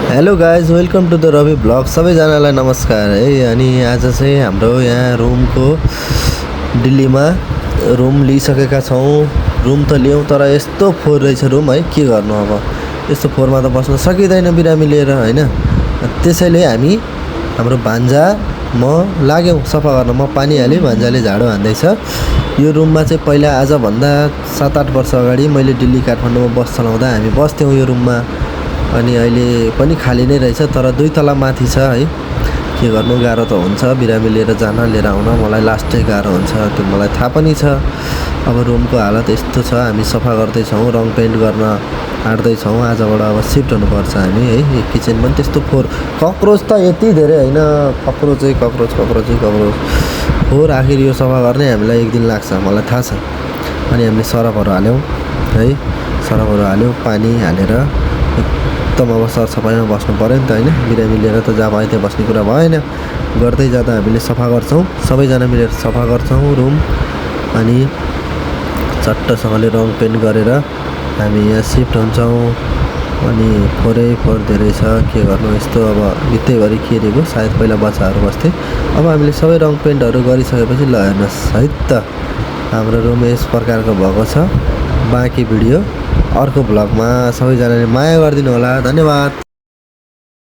Hello guys, welcome to the Ravi blog. सबैजनालाई नमस्कार है। अनि आज चाहिँ हाम्रो यहाँ रुमको दिल्लीमा रुम लिइसकेका छौँ। रुम त लियौँ तर यस्तो फोहोर रहेछ रुम है, के गर्नु अब। यस्तो फोहोरमा त बस्न सकिँदैन बिरामी लिएर होइन। त्यसैले हामी हाम्रो भान्जा म लाग्यौँ सफा गर्न। म पानी हालेँ, भान्जाले झाडु हान्दैछ। यो रुममा चाहिँ पहिला आजभन्दा 7-8 वर्ष अगाडि मैले दिल्ली काठमाडौँमा बस चलाउँदा हामी बस्थ्यौँ यो रुममा। अनि अहिले पनि खाली नै रहेछ, तर 2 तला माथि छ है। के गर्नु, गाह्रो त हुन्छ बिरामी लिएर जान लिएर आउन। मलाई लास्टै गाह्रो हुन्छ, त्यो मलाई थाहा पनि छ। अब रुमको हालत यस्तो छ, हामी सफा गर्दैछौँ, रङ पेन्ट गर्न आँट्दैछौँ। आजबाट अब सिफ्ट हुनुपर्छ हामी है। यो किचन पनि त्यस्तो फोहोर, कक्रोच त यति धेरै होइन, कक्रोच फोहोर। आखिर यो सफा गर्ने हामीलाई 1 दिन लाग्छ, मलाई थाहा छ। अनि हामीले सरफहरू हाल्यौँ है, सरफहरू हाल्यौँ, पानी हालेर एकदम अब सरसफाइमा बस्नु पऱ्यो नि त होइन। बिरामी लिएर त जहाँ भयो त्यहाँ बस्ने कुरा भएन। गर्दै जाँदा हामीले सफा गर्छौँ, सबैजना मिलेर सफा गर्छौँ रुम। अनि चट्टसँगले रङ पेन्ट गरेर हामी यहाँ सिफ्ट हुन्छौँ। अनि फोहोर धेरै छ, के गर्नु। यस्तो अब भित्तैभरि केरेको, सायद पहिला बच्चाहरू बस्थे। अब हामीले सबै रङ पेन्टहरू गरिसकेपछि ल हेर्नुहोस् है त, हाम्रो रुम यस प्रकारको भएको छ। बाँकी भिडियो अर्को भ्लगमा। सबैजनाले माया गरिदिनु होला। धन्यवाद।